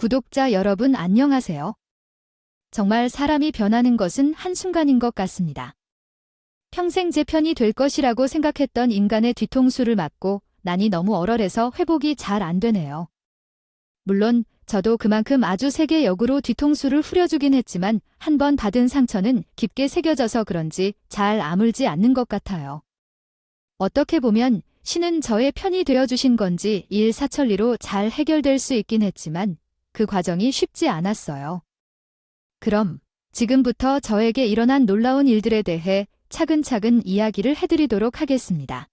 구독자 여러분 안녕하세요. 정말 사람이 변하는 것은 한순간인 것 같습니다. 평생 제 편이 될 것이라고 생각했던 인간의 뒤통수를 맞고 난이 너무 얼얼해서 회복이 잘 안 되네요. 물론 저도 그만큼 아주 세게 역으로 뒤통수를 후려주긴 했지만 한 번 받은 상처는 깊게 새겨져서 그런지 잘 아물지 않는 것 같아요. 어떻게 보면 신은 저의 편이 되어주신 건지 일사천리로 잘 해결될 수 있긴 했지만 그 과정이 쉽지 않았어요. 그럼 지금부터 저에게 일어난 놀라운 일들에 대해 차근차근 이야기를 해드리도록 하겠습니다.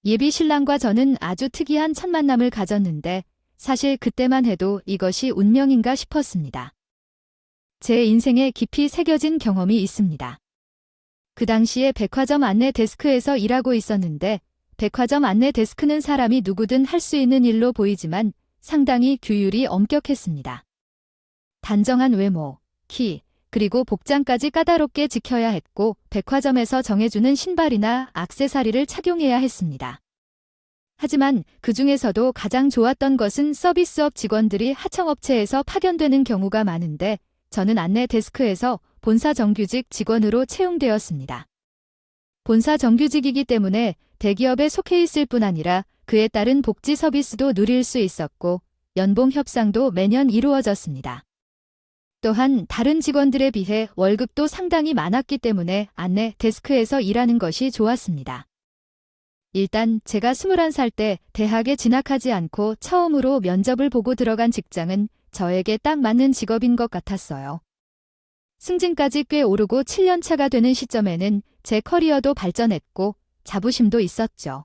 예비 신랑과 저는 아주 특이한 첫 만남을 가졌는데 사실 그때만 해도 이것이 운명인가 싶었습니다. 제 인생에 깊이 새겨진 경험이 있습니다. 그 당시에 백화점 안내 데스크에서 일하고 있었는데 백화점 안내 데스크는 사람이 누구든 할 수 있는 일로 보이지만 상당히 규율이 엄격했습니다. 단정한 외모, 키, 그리고 복장까지 까다롭게 지켜야 했고 백화점에서 정해주는 신발이나 액세서리를 착용해야 했습니다. 하지만 그 중에서도 가장 좋았던 것은 서비스업 직원들이 하청업체에서 파견되는 경우가 많은데 저는 안내 데스크에서 본사 정규직 직원으로 채용되었습니다. 본사 정규직이기 때문에 대기업에 속해 있을 뿐 아니라 그에 따른 복지 서비스도 누릴 수 있었고 연봉 협상도 매년 이루어졌습니다. 또한 다른 직원들에 비해 월급도 상당히 많았기 때문에 안내 데스크에서 일하는 것이 좋았습니다. 일단 제가 21살 때 대학에 진학하지 않고 처음으로 면접을 보고 들어간 직장은 저에게 딱 맞는 직업인 것 같았어요. 승진까지 꽤 오르고 7년 차가 되는 시점에는 제 커리어도 발전했고 자부심도 있었죠.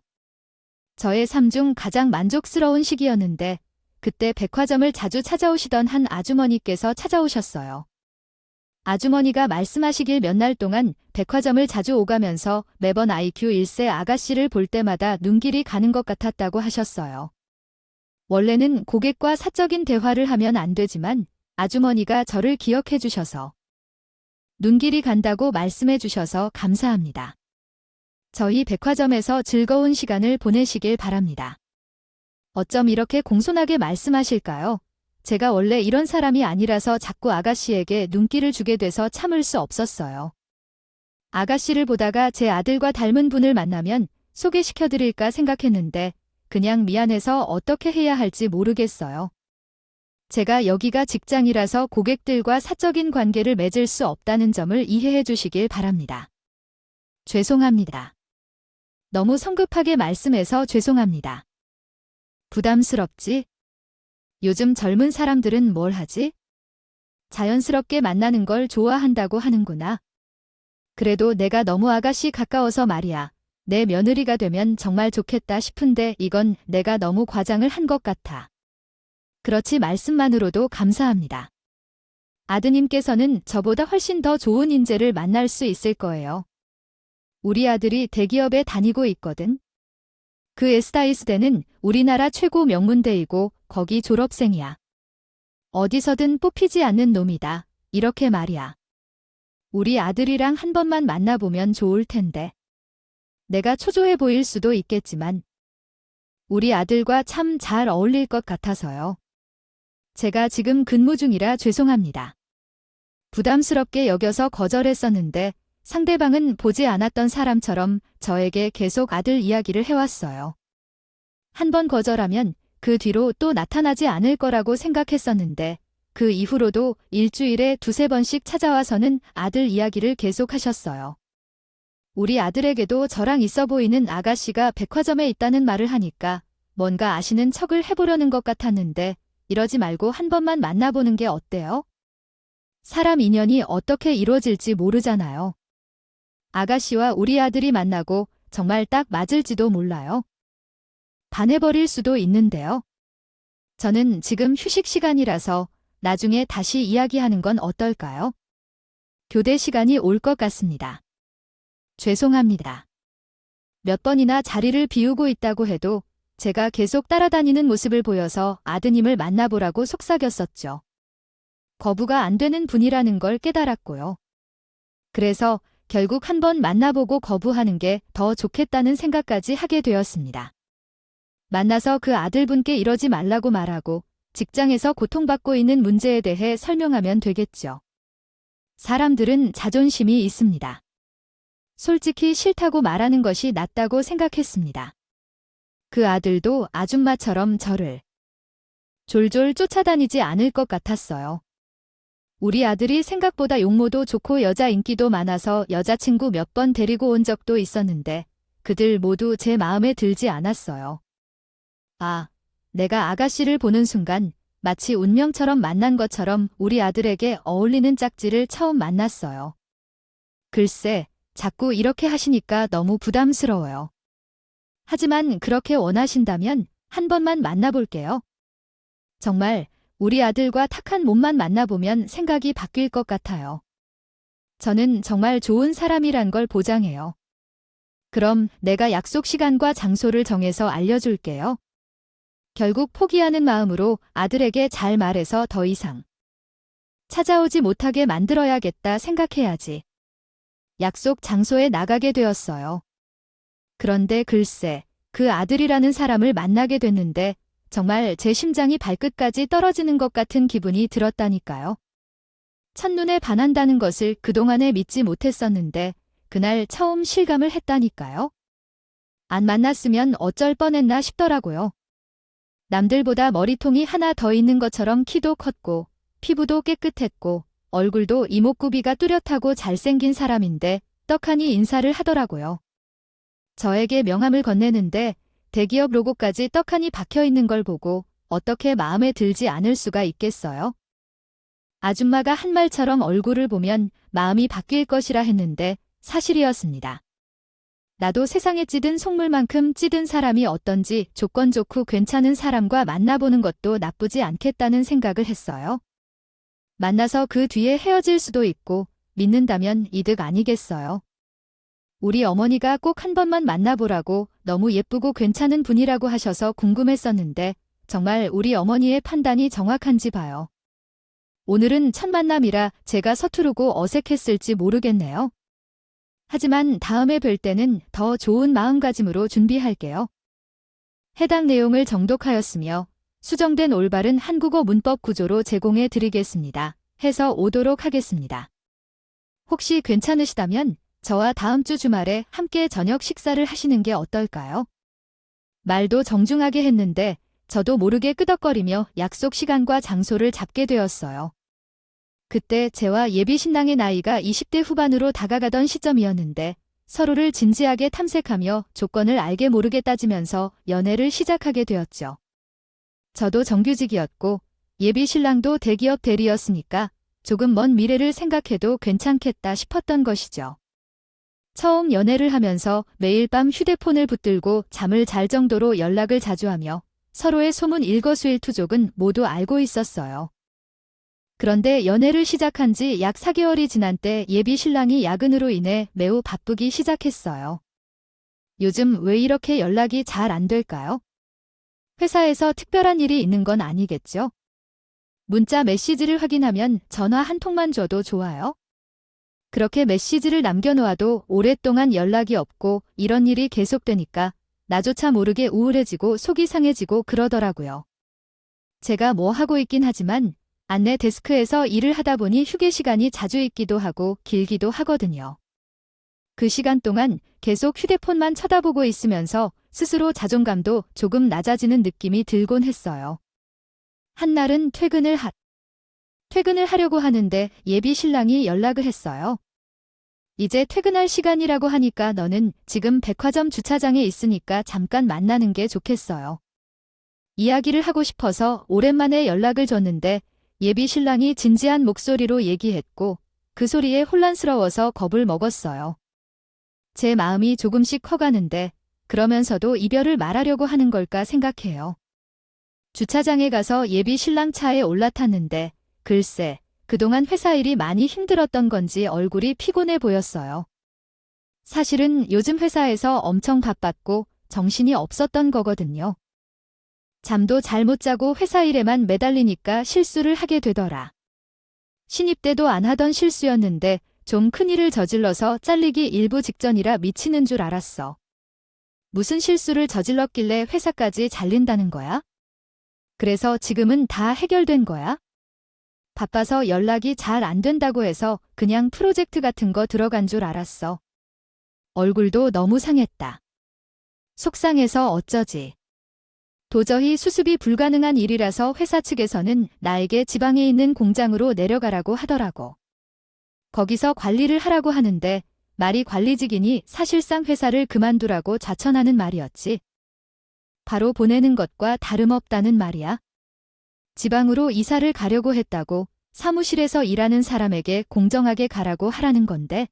저의 삶 중 가장 만족스러운 시기였는데 그때 백화점을 자주 찾아오시던 한 아주머니께서 찾아오셨어요. 아주머니가 말씀하시길 몇 날 동안 백화점을 자주 오가면서 매번 IQ 1세 아가씨를 볼 때마다 눈길이 가는 것 같았다고 하셨어요. 원래는 고객과 사적인 대화를 하면 안 되지만 아주머니가 저를 기억해 주셔서 눈길이 간다고 말씀해 주셔서 감사합니다. 저희 백화점에서 즐거운 시간을 보내시길 바랍니다. 어쩜 이렇게 공손하게 말씀하실까요? 제가 원래 이런 사람이 아니라서 자꾸 아가씨에게 눈길을 주게 돼서 참을 수 없었어요. 아가씨를 보다가 제 아들과 닮은 분을 만나면 소개시켜드릴까 생각했는데 그냥 미안해서 어떻게 해야 할지 모르겠어요. 제가 여기가 직장이라서 고객들과 사적인 관계를 맺을 수 없다는 점을 이해해 주시길 바랍니다. 죄송합니다. 너무 성급하게 말씀해서 죄송합니다. 부담스럽지? 요즘 젊은 사람들은 뭘 하지? 자연스럽게 만나는 걸 좋아한다고 하는구나. 그래도 내가 너무 아가씨 가까워서 말이야. 내 며느리가 되면 정말 좋겠다 싶은데 이건 내가 너무 과장을 한 것 같아. 그렇지 말씀만으로도 감사합니다. 아드님께서는 저보다 훨씬 더 좋은 인재를 만날 수 있을 거예요. 우리 아들이 대기업에 다니고 있거든. 그 에스다이스대는 우리나라 최고 명문대이고 거기 졸업생이야. 어디서든 뽑히지 않는 놈이다. 이렇게 말이야. 우리 아들이랑 한 번만 만나보면 좋을 텐데. 내가 초조해 보일 수도 있겠지만 우리 아들과 참 잘 어울릴 것 같아서요. 제가 지금 근무 중이라 죄송합니다. 부담스럽게 여겨서 거절했었는데 상대방은 보지 않았던 사람처럼 저에게 계속 아들 이야기를 해왔어요. 한 번 거절하면 그 뒤로 또 나타나지 않을 거라고 생각했었는데 그 이후로도 일주일에 2~3번씩 찾아와서는 아들 이야기를 계속 하셨어요. 우리 아들에게도 저랑 있어 보이는 아가씨가 백화점에 있다는 말을 하니까 뭔가 아시는 척을 해보려는 것 같았는데 이러지 말고 한 번만 만나보는 게 어때요? 사람 인연이 어떻게 이루어질지 모르잖아요. 아가씨와 우리 아들이 만나고 정말 딱 맞을지도 몰라요. 반해버릴 수도 있는데요. 저는 지금 휴식 시간이라서 나중에 다시 이야기하는 건 어떨까요? 교대 시간이 올 것 같습니다. 죄송합니다. 몇 번이나 자리를 비우고 있다고 해도 제가 계속 따라다니는 모습을 보여서 아드님을 만나보라고 속삭였었죠. 거부가 안 되는 분이라는 걸 깨달았고요. 그래서 결국 한번 만나보고 거부하는 게 더 좋겠다는 생각까지 하게 되었습니다. 만나서 그 아들분께 이러지 말라고 말하고 직장에서 고통받고 있는 문제에 대해 설명하면 되겠죠. 사람들은 자존심이 있습니다. 솔직히 싫다고 말하는 것이 낫다고 생각했습니다. 그 아들도 아줌마처럼 저를 졸졸 쫓아다니지 않을 것 같았어요. 우리 아들이 생각보다 용모도 좋고 여자 인기도 많아서 여자친구 몇 번 데리고 온 적도 있었는데 그들 모두 제 마음에 들지 않았어요. 아, 내가 아가씨를 보는 순간 마치 운명처럼 만난 것처럼 우리 아들에게 어울리는 짝지를 처음 만났어요. 글쎄, 자꾸 이렇게 하시니까 너무 부담스러워요. 하지만 그렇게 원하신다면 한 번만 만나볼게요. 정말 우리 아들과 탁한 몸만 만나보면 생각이 바뀔 것 같아요. 저는 정말 좋은 사람이란 걸 보장해요. 그럼 내가 약속 시간과 장소를 정해서 알려줄게요. 결국 포기하는 마음으로 아들에게 잘 말해서 더 이상 찾아오지 못하게 만들어야겠다 생각해야지. 약속 장소에 나가게 되었어요. 그런데 글쎄, 그 아들이라는 사람을 만나게 됐는데 정말 제 심장이 발끝까지 떨어지는 것 같은 기분이 들었다니까요. 첫눈에 반한다는 것을 그동안에 믿지 못했었는데 그날 처음 실감을 했다니까요. 안 만났으면 어쩔 뻔했나 싶더라고요. 남들보다 머리통이 하나 더 있는 것처럼 키도 컸고 피부도 깨끗했고 얼굴도 이목구비가 뚜렷하고 잘생긴 사람인데 떡하니 인사를 하더라고요. 저에게 명함을 건네는데 대기업 로고까지 떡하니 박혀있는 걸 보고 어떻게 마음에 들지 않을 수가 있겠어요? 아줌마가 한 말처럼 얼굴을 보면 마음이 바뀔 것이라 했는데 사실이었습니다. 나도 세상에 찌든 속물만큼 찌든 사람이 어떤지 조건 좋고 괜찮은 사람과 만나보는 것도 나쁘지 않겠다는 생각을 했어요. 만나서 그 뒤에 헤어질 수도 있고 믿는다면 이득 아니겠어요? 우리 어머니가 꼭 한 번만 만나보라고 너무 예쁘고 괜찮은 분이라고 하셔서 궁금했었는데 정말 우리 어머니의 판단이 정확한지 봐요. 오늘은 첫 만남이라 제가 서투르고 어색했을지 모르겠네요. 하지만 다음에 뵐 때는 더 좋은 마음가짐으로 준비할게요. 해당 내용을 정독하였으며 수정된 올바른 한국어 문법 구조로 제공해 드리겠습니다. 해서 오도록 하겠습니다. 혹시 괜찮으시다면 저와 다음 주 주말에 함께 저녁 식사를 하시는 게 어떨까요? 말도 정중하게 했는데 저도 모르게 끄덕거리며 약속 시간과 장소를 잡게 되었어요. 그때 제와 예비 신랑의 나이가 20대 후반으로 다가가던 시점이었는데 서로를 진지하게 탐색하며 조건을 알게 모르게 따지면서 연애를 시작하게 되었죠. 저도 정규직이었고 예비 신랑도 대기업 대리였으니까 조금 먼 미래를 생각해도 괜찮겠다 싶었던 것이죠. 처음 연애를 하면서 매일 밤 휴대폰을 붙들고 잠을 잘 정도로 연락을 자주 하며 서로의 소문 일거수일투족은 모두 알고 있었어요. 그런데 연애를 시작한 지 약 4개월이 지난 때 예비 신랑이 야근으로 인해 매우 바쁘기 시작했어요. 요즘 왜 이렇게 연락이 잘 안 될까요? 회사에서 특별한 일이 있는 건 아니겠죠? 문자 메시지를 확인하면 전화 한 통만 줘도 좋아요? 그렇게 메시지를 남겨놓아도 오랫동안 연락이 없고 이런 일이 계속되니까 나조차 모르게 우울해지고 속이 상해지고 그러더라고요. 제가 뭐 하고 있긴 하지만 안내 데스크에서 일을 하다 보니 휴게 시간이 자주 있기도 하고 길기도 하거든요. 그 시간 동안 계속 휴대폰만 쳐다보고 있으면서 스스로 자존감도 조금 낮아지는 느낌이 들곤 했어요. 한날은 퇴근을 하려고 하는데 예비 신랑이 연락을 했어요. 이제 퇴근할 시간이라고 하니까 너는 지금 백화점 주차장에 있으니까 잠깐 만나는 게 좋겠어요. 이야기를 하고 싶어서 오랜만에 연락을 줬는데 예비 신랑이 진지한 목소리로 얘기했고 그 소리에 혼란스러워서 겁을 먹었어요. 제 마음이 조금씩 커가는데 그러면서도 이별을 말하려고 하는 걸까 생각해요. 주차장에 가서 예비 신랑 차에 올라탔는데 글쎄 그동안 회사 일이 많이 힘들었던 건지 얼굴이 피곤해 보였어요. 사실은 요즘 회사에서 엄청 바빴고 정신이 없었던 거거든요. 잠도 잘 못 자고 회사 일에만 매달리니까 실수를 하게 되더라. 신입 때도 안 하던 실수였는데 좀 큰일을 저질러서 잘리기 일부 직전이라 미치는 줄 알았어. 무슨 실수를 저질렀길래 회사까지 잘린다는 거야? 그래서 지금은 다 해결된 거야? 바빠서 연락이 잘 안 된다고 해서 그냥 프로젝트 같은 거 들어간 줄 알았어. 얼굴도 너무 상했다. 속상해서 어쩌지. 도저히 수습이 불가능한 일이라서 회사 측에서는 나에게 지방에 있는 공장으로 내려가라고 하더라고. 거기서 관리를 하라고 하는데 말이 관리직이니 사실상 회사를 그만두라고 자천하는 말이었지. 바로 보내는 것과 다름없다는 말이야. 지방으로 이사를 가려고 했다고 사무실에서 일하는 사람에게 공정하게 가라고 하라는 건데.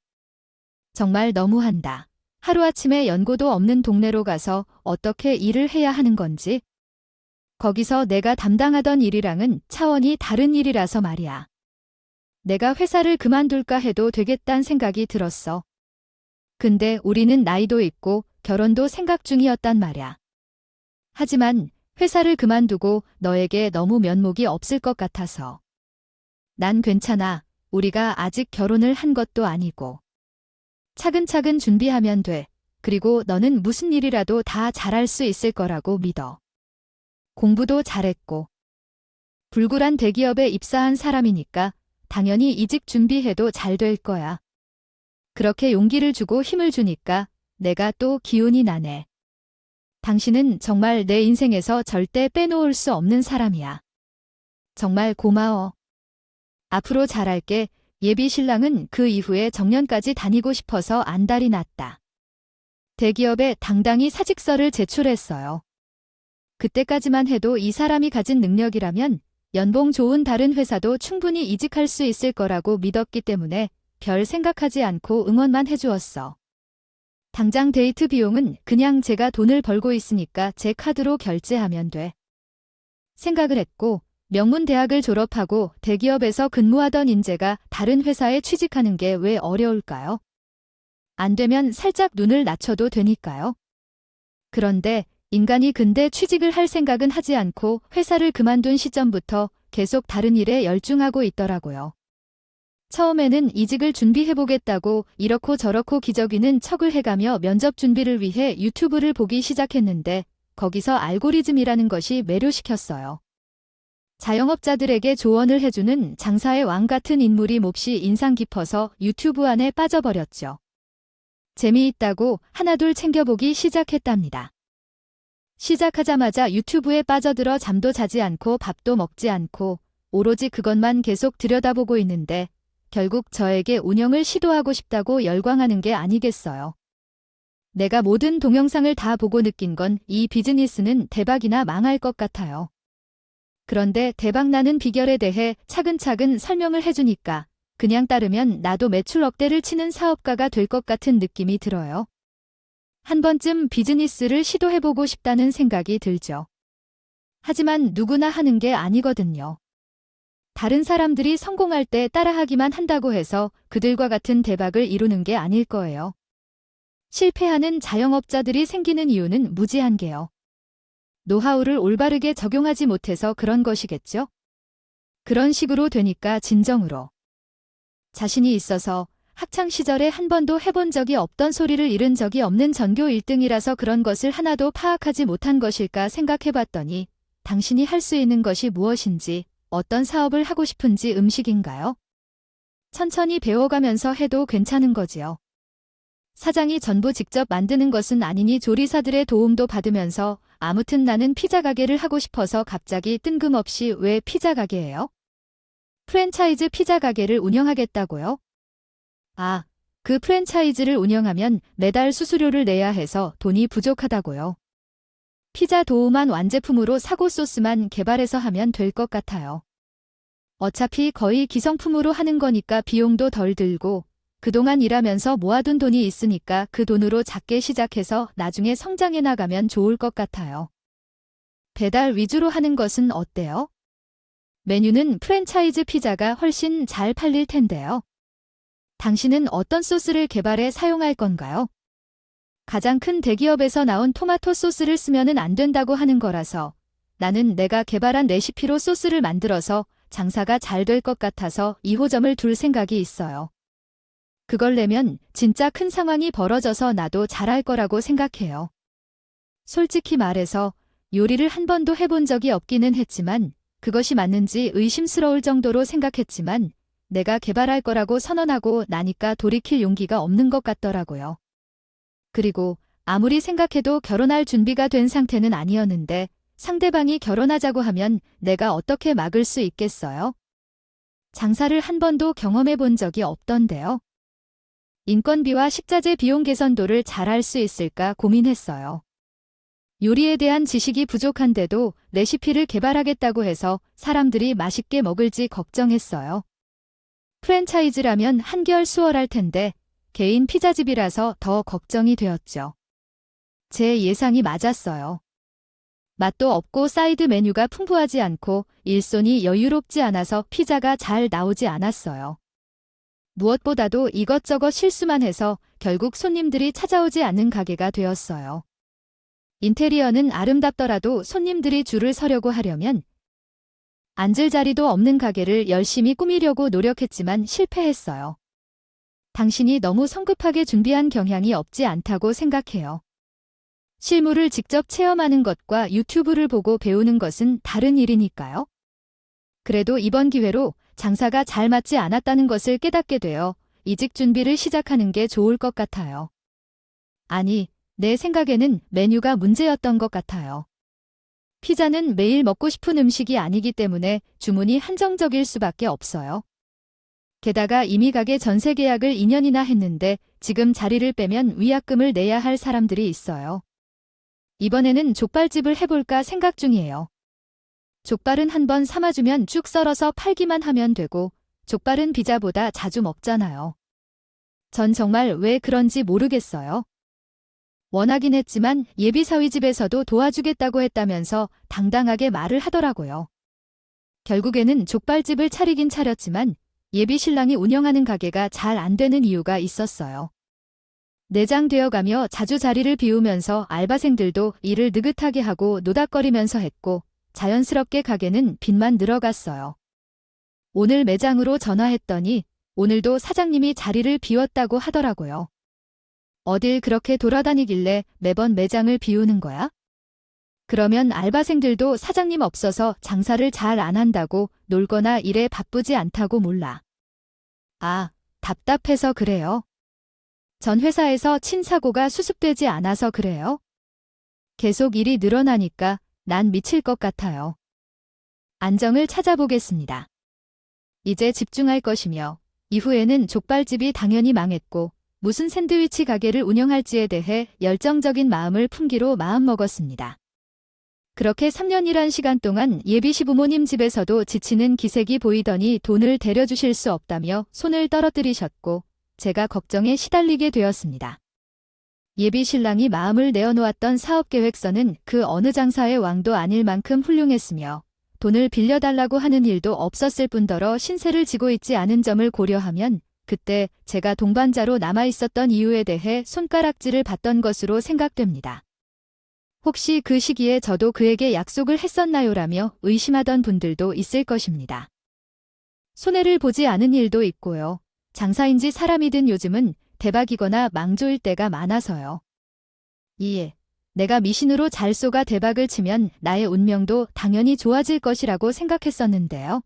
정말 너무한다. 하루아침에 연고도 없는 동네로 가서 어떻게 일을 해야 하는 건지. 거기서 내가 담당하던 일이랑은 차원이 다른 일이라서 말이야. 내가 회사를 그만둘까 해도 되겠단 생각이 들었어. 근데 우리는 나이도 있고 결혼도 생각 중이었단 말이야. 하지만 회사를 그만두고 너에게 너무 면목이 없을 것 같아서. 난 괜찮아. 우리가 아직 결혼을 한 것도 아니고. 차근차근 준비하면 돼. 그리고 너는 무슨 일이라도 다 잘할 수 있을 거라고 믿어. 공부도 잘했고. 불굴한 대기업에 입사한 사람이니까 당연히 이직 준비해도 잘 될 거야. 그렇게 용기를 주고 힘을 주니까 내가 또 기운이 나네. 당신은 정말 내 인생에서 절대 빼놓을 수 없는 사람이야. 정말 고마워. 앞으로 잘할게. 예비 신랑은 그 이후에 정년까지 다니고 싶어서 안달이 났다. 대기업에 당당히 사직서를 제출했어요. 그때까지만 해도 이 사람이 가진 능력이라면 연봉 좋은 다른 회사도 충분히 이직할 수 있을 거라고 믿었기 때문에 별 생각하지 않고 응원만 해주었어. 당장 데이트 비용은 그냥 제가 돈을 벌고 있으니까 제 카드로 결제하면 돼. 생각을 했고 명문 대학을 졸업하고 대기업에서 근무하던 인재가 다른 회사에 취직하는 게 왜 어려울까요? 안 되면 살짝 눈을 낮춰도 되니까요. 그런데 인간이 근데 취직을 할 생각은 하지 않고 회사를 그만둔 시점부터 계속 다른 일에 열중하고 있더라고요. 처음에는 이직을 준비해보겠다고 이렇고 저렇고 기저귀는 척을 해가며 면접 준비를 위해 유튜브를 보기 시작했는데 거기서 알고리즘이라는 것이 매료시켰어요. 자영업자들에게 조언을 해주는 장사의 왕 같은 인물이 몹시 인상 깊어서 유튜브 안에 빠져버렸죠. 재미있다고 하나둘 챙겨보기 시작했답니다. 시작하자마자 유튜브에 빠져들어 잠도 자지 않고 밥도 먹지 않고 오로지 그것만 계속 들여다보고 있는데 결국 저에게 운영을 시도하고 싶다고 열광하는 게 아니겠어요. 내가 모든 동영상을 다 보고 느낀 건 이 비즈니스는 대박이나 망할 것 같아요. 그런데 대박나는 비결에 대해 차근차근 설명을 해주니까 그냥 따르면 나도 매출 억대를 치는 사업가가 될 것 같은 느낌이 들어요. 한 번쯤 비즈니스를 시도해보고 싶다는 생각이 들죠. 하지만 누구나 하는 게 아니거든요. 다른 사람들이 성공할 때 따라하기만 한다고 해서 그들과 같은 대박을 이루는 게 아닐 거예요. 실패하는 자영업자들이 생기는 이유는 무지한 게요. 노하우를 올바르게 적용하지 못해서 그런 것이겠죠? 그런 식으로 되니까 진정으로. 자신이 있어서 학창시절에 한 번도 해본 적이 없던 소리를 잃은 적이 없는 전교 1등이라서 그런 것을 하나도 파악하지 못한 것일까 생각해봤더니 당신이 할 수 있는 것이 무엇인지, 어떤 사업을 하고 싶은지 음식인가요? 천천히 배워가면서 해도 괜찮은 거지요. 사장이 전부 직접 만드는 것은 아니니 조리사들의 도움도 받으면서 아무튼 나는 피자 가게를 하고 싶어서 갑자기 뜬금없이 왜 피자 가게예요? 프랜차이즈 피자 가게를 운영하겠다고요? 아, 그 프랜차이즈를 운영하면 매달 수수료를 내야 해서 돈이 부족하다고요. 피자 도우만 완제품으로 사고 소스만 개발해서 하면 될 것 같아요. 어차피 거의 기성품으로 하는 거니까 비용도 덜 들고 그동안 일하면서 모아둔 돈이 있으니까 그 돈으로 작게 시작해서 나중에 성장해 나가면 좋을 것 같아요. 배달 위주로 하는 것은 어때요? 메뉴는 프랜차이즈 피자가 훨씬 잘 팔릴 텐데요. 당신은 어떤 소스를 개발해 사용할 건가요? 가장 큰 대기업에서 나온 토마토 소스를 쓰면은 안 된다고 하는 거라서 나는 내가 개발한 레시피로 소스를 만들어서 장사가 잘 될 것 같아서 2호점을 둘 생각이 있어요. 그걸 내면 진짜 큰 상황이 벌어져서 나도 잘할 거라고 생각해요. 솔직히 말해서 요리를 한 번도 해본 적이 없기는 했지만 그것이 맞는지 의심스러울 정도로 생각했지만 내가 개발할 거라고 선언하고 나니까 돌이킬 용기가 없는 것 같더라고요. 그리고 아무리 생각해도 결혼할 준비가 된 상태는 아니었는데 상대방이 결혼하자고 하면 내가 어떻게 막을 수 있겠어요? 장사를 한 번도 경험해 본 적이 없던데요. 인건비와 식자재 비용 개선도를 잘할 수 있을까 고민했어요. 요리에 대한 지식이 부족한데도 레시피를 개발하겠다고 해서 사람들이 맛있게 먹을지 걱정했어요. 프랜차이즈라면 한결 수월할 텐데 개인 피자집이라서 더 걱정이 되었죠. 제 예상이 맞았어요. 맛도 없고 사이드 메뉴가 풍부하지 않고 일손이 여유롭지 않아서 피자가 잘 나오지 않았어요. 무엇보다도 이것저것 실수만 해서 결국 손님들이 찾아오지 않는 가게가 되었어요. 인테리어는 아름답더라도 손님들이 줄을 서려고 하려면 앉을 자리도 없는 가게를 열심히 꾸미려고 노력했지만 실패했어요. 당신이 너무 성급하게 준비한 경향이 없지 않다고 생각해요. 실물을 직접 체험하는 것과 유튜브를 보고 배우는 것은 다른 일이니까요. 그래도 이번 기회로 장사가 잘 맞지 않았다는 것을 깨닫게 되어 이직 준비를 시작하는 게 좋을 것 같아요. 아니, 내 생각에는 메뉴가 문제였던 것 같아요. 피자는 매일 먹고 싶은 음식이 아니기 때문에 주문이 한정적일 수밖에 없어요. 게다가 이미 가게 전세 계약을 2년이나 했는데 지금 자리를 빼면 위약금을 내야 할 사람들이 있어요. 이번에는 족발집을 해볼까 생각 중이에요. 족발은 한번 삶아주면 쭉 썰어서 팔기만 하면 되고 족발은 피자보다 자주 먹잖아요. 전 정말 왜 그런지 모르겠어요. 원하긴 했지만 예비사위집에서도 도와주겠다고 했다면서 당당하게 말을 하더라고요. 결국에는 족발집을 차리긴 차렸지만 예비신랑이 운영하는 가게가 잘 안 되는 이유가 있었어요. 내장되어가며 자주 자리를 비우면서 알바생들도 일을 느긋하게 하고 노닥거리면서 했고 자연스럽게 가게는 빚만 늘어갔어요. 오늘 매장으로 전화했더니 오늘도 사장님이 자리를 비웠다고 하더라고요. 어딜 그렇게 돌아다니길래 매번 매장을 비우는 거야? 그러면 알바생들도 사장님 없어서 장사를 잘 안 한다고 놀거나 일에 바쁘지 않다고 몰라. 아, 답답해서 그래요. 전 회사에서 친사고가 수습되지 않아서 그래요. 계속 일이 늘어나니까 난 미칠 것 같아요. 안정을 찾아보겠습니다. 이제 집중할 것이며 이후에는 족발집이 당연히 망했고 무슨 샌드위치 가게를 운영할지에 대해 열정적인 마음을 품기로 마음먹었습니다. 그렇게 3년이란 시간 동안 예비 시부모님 집에서도 지치는 기색이 보이더니 돈을 데려주실 수 없다며 손을 떨어뜨리셨고 제가 걱정에 시달리게 되었습니다. 예비 신랑이 마음을 내어놓았던 사업계획서는 그 어느 장사의 왕도 아닐 만큼 훌륭했으며 돈을 빌려달라고 하는 일도 없었을 뿐더러 신세를 지고 있지 않은 점을 고려하면 그때 제가 동반자로 남아있었던 이유에 대해 손가락질을 받던 것으로 생각됩니다. 혹시 그 시기에 저도 그에게 약속을 했었나요라며 의심하던 분들도 있을 것입니다. 손해를 보지 않은 일도 있고요. 장사인지 사람이든 요즘은 대박이거나 망조일 때가 많아서요. 이에 내가 미신으로 잘 쏘가 대박을 치면 나의 운명도 당연히 좋아질 것이라고 생각했었는데요.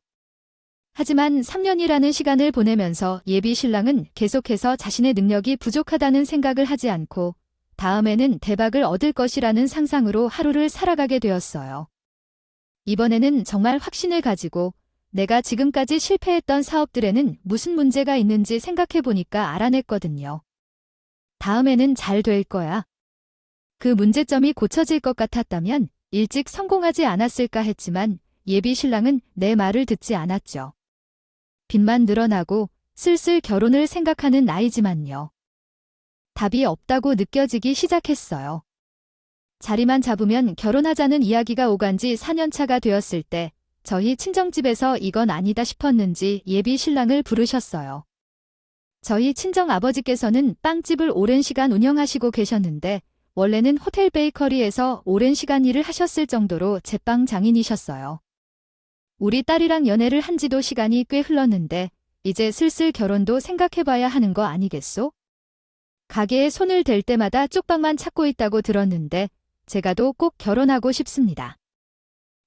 하지만 3년이라는 시간을 보내면서 예비 신랑은 계속해서 자신의 능력이 부족하다는 생각을 하지 않고 다음에는 대박을 얻을 것이라는 상상으로 하루를 살아가게 되었어요. 이번에는 정말 확신을 가지고 내가 지금까지 실패했던 사업들에는 무슨 문제가 있는지 생각해보니까 알아냈거든요. 다음에는 잘 될 거야. 그 문제점이 고쳐질 것 같았다면 일찍 성공하지 않았을까 했지만 예비 신랑은 내 말을 듣지 않았죠. 빚만 늘어나고 슬슬 결혼을 생각하는 나이지만요. 답이 없다고 느껴지기 시작했어요. 자리만 잡으면 결혼하자는 이야기가 오간 지 4년차가 되었을 때 저희 친정집에서 이건 아니다 싶었는지 예비 신랑을 부르셨어요. 저희 친정아버지께서는 빵집을 오랜 시간 운영하시고 계셨는데 원래는 호텔 베이커리에서 오랜 시간 일을 하셨을 정도로 제빵 장인이셨어요. 우리 딸이랑 연애를 한 지도 시간이 꽤 흘렀는데 이제 슬슬 결혼도 생각해봐야 하는 거 아니겠소? 가게에 손을 댈 때마다 쪽방만 찾고 있다고 들었는데 제가도 꼭 결혼하고 싶습니다.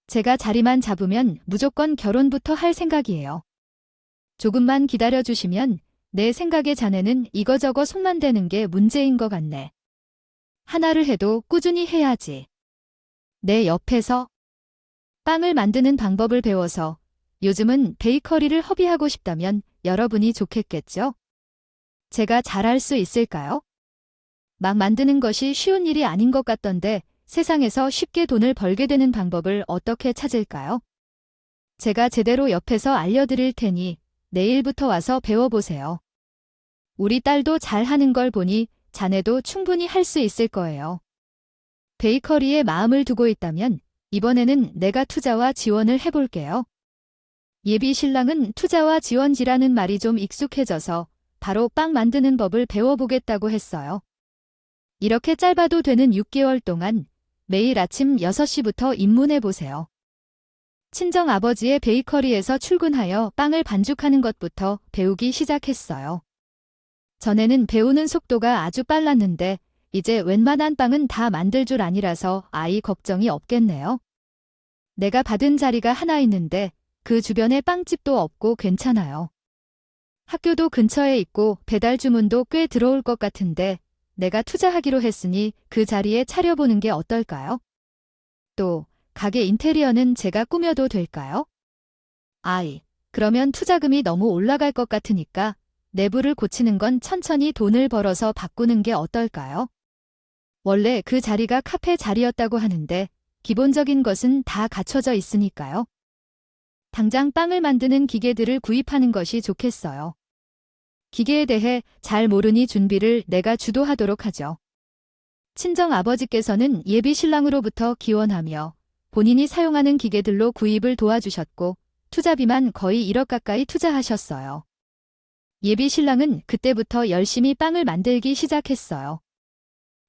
제가 자리만 잡으면 무조건 결혼부터 할 생각이에요. 조금만 기다려주시면 내 생각에 자네는 이거저거 손만 대는 게 문제인 것 같네. 하나를 해도 꾸준히 해야지. 내 옆에서 빵을 만드는 방법을 배워서 요즘은 베이커리를 허비하고 싶다면 여러분이 좋겠겠죠? 제가 잘할 수 있을까요? 막 만드는 것이 쉬운 일이 아닌 것 같던데 세상에서 쉽게 돈을 벌게 되는 방법을 어떻게 찾을까요? 제가 제대로 옆에서 알려드릴 테니 내일부터 와서 배워보세요. 우리 딸도 잘하는 걸 보니 자네도 충분히 할 수 있을 거예요. 베이커리에 마음을 두고 있다면 이번에는 내가 투자와 지원을 해볼게요. 예비 신랑은 투자와 지원지라는 말이 좀 익숙해져서 바로 빵 만드는 법을 배워보겠다고 했어요. 이렇게 짧아도 되는 6개월 동안 매일 아침 6시부터 입문해보세요. 친정아버지의 베이커리에서 출근하여 빵을 반죽하는 것부터 배우기 시작했어요. 전에는 배우는 속도가 아주 빨랐는데 이제 웬만한 빵은 다 만들 줄 아니라서 아이 걱정이 없겠네요. 내가 받은 자리가 하나 있는데 그 주변에 빵집도 없고 괜찮아요. 학교도 근처에 있고 배달 주문도 꽤 들어올 것 같은데 내가 투자하기로 했으니 그 자리에 차려보는 게 어떨까요? 또 가게 인테리어는 제가 꾸며도 될까요? 그러면 투자금이 너무 올라갈 것 같으니까 내부를 고치는 건 천천히 돈을 벌어서 바꾸는 게 어떨까요? 원래 그 자리가 카페 자리였다고 하는데 기본적인 것은 다 갖춰져 있으니까요. 당장 빵을 만드는 기계들을 구입하는 것이 좋겠어요. 기계에 대해 잘 모르니 준비를 내가 주도하도록 하죠. 친정아버지께서는 예비 신랑으로부터 기원하며 본인이 사용하는 기계들로 구입을 도와주셨고 투자비만 거의 1억 가까이 투자하셨어요. 예비 신랑은 그때부터 열심히 빵을 만들기 시작했어요.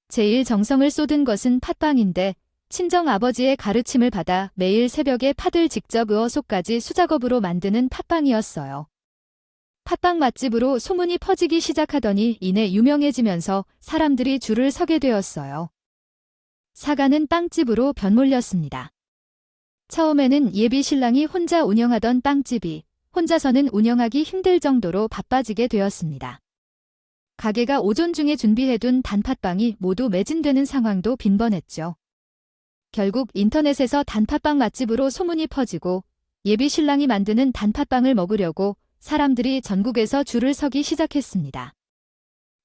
제일 정성을 쏟은 것은 팥빵인데 친정아버지의 가르침을 받아 매일 새벽에 팥을 직접 으어 속까지 수작업으로 만드는 팥빵이었어요. 팥빵 맛집으로 소문이 퍼지기 시작하더니 이내 유명해지면서 사람들이 줄을 서게 되었어요. 사가는 빵집으로 변몰렸습니다. 처음에는 예비 신랑이 혼자 운영하던 빵집이 혼자서는 운영하기 힘들 정도로 바빠지게 되었습니다. 가게가 오전 중에 준비해둔 단팥빵이 모두 매진되는 상황도 빈번했죠. 결국 인터넷에서 단팥빵 맛집으로 소문이 퍼지고 예비 신랑이 만드는 단팥빵을 먹으려고 사람들이 전국에서 줄을 서기 시작했습니다.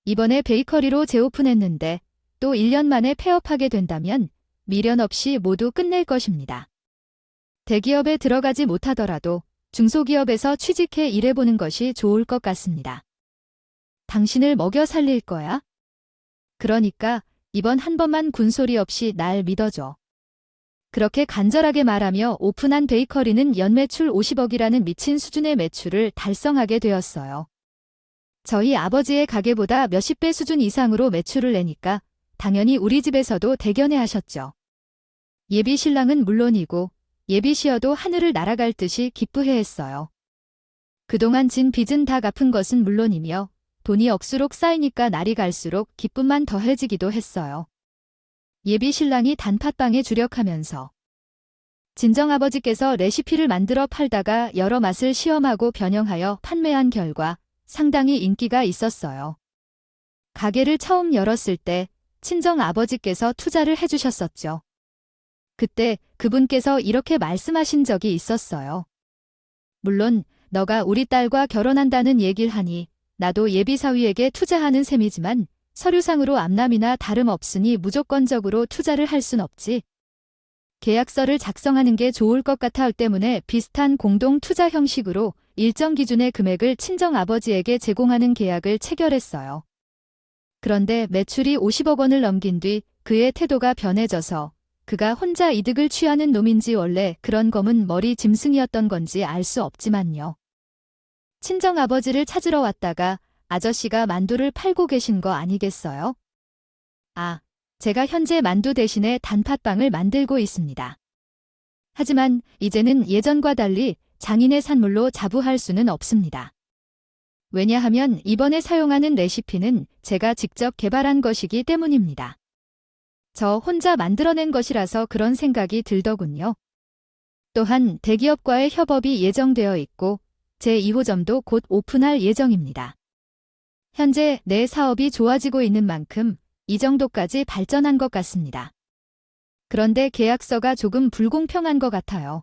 이번에 베이커리로 재오픈했는데 또 1년 만에 폐업하게 된다면 미련 없이 모두 끝낼 것입니다. 대기업에 들어가지 못하더라도 중소기업에서 취직해 일해보는 것이 좋을 것 같습니다. 당신을 먹여 살릴 거야? 그러니까 이번 한 번만 군소리 없이 날 믿어줘. 그렇게 간절하게 말하며 오픈한 베이커리는 연매출 50억이라는 미친 수준의 매출을 달성하게 되었어요. 저희 아버지의 가게보다 몇십 배 수준 이상으로 매출을 내니까 당연히 우리 집에서도 대견해 하셨죠. 예비 신랑은 물론이고 예비 시어도 하늘을 날아갈 듯이 기쁘해 했어요. 그동안 진 빚은 다 갚은 것은 물론이며 돈이 억수로 쌓이니까 날이 갈수록 기쁨만 더해지기도 했어요. 예비 신랑이 단팥빵에 주력하면서 친정아버지께서 레시피를 만들어 팔다가 여러 맛을 시험하고 변형하여 판매한 결과 상당히 인기가 있었어요. 가게를 처음 열었을 때 친정아버지께서 투자를 해주셨었죠. 그때 그분께서 이렇게 말씀하신 적이 있었어요. 물론 너가 우리 딸과 결혼한다는 얘기를 하니 나도 예비사위에게 투자하는 셈이지만 서류상으로 암남이나 다름없으니 무조건적으로 투자를 할 순 없지. 계약서를 작성하는 게 좋을 것 같아 때문에 비슷한 공동 투자 형식으로 일정 기준의 금액을 친정아버지에게 제공하는 계약을 체결했어요. 그런데 매출이 50억 원을 넘긴 뒤 그의 태도가 변해져서 그가 혼자 이득을 취하는 놈인지 원래 그런 검은 머리 짐승이었던 건지 알 수 없지만요. 친정아버지를 찾으러 왔다가 아저씨가 만두를 팔고 계신 거 아니겠어요? 제가 현재 만두 대신에 단팥빵을 만들고 있습니다. 하지만 이제는 예전과 달리 장인의 산물로 자부할 수는 없습니다. 왜냐하면 이번에 사용하는 레시피는 제가 직접 개발한 것이기 때문입니다. 저 혼자 만들어낸 것이라서 그런 생각이 들더군요. 또한 대기업과의 협업이 예정되어 있고 제 2호점도 곧 오픈할 예정입니다. 현재 내 사업이 좋아지고 있는 만큼 이 정도까지 발전한 것 같습니다. 그런데 계약서가 조금 불공평한 것 같아요.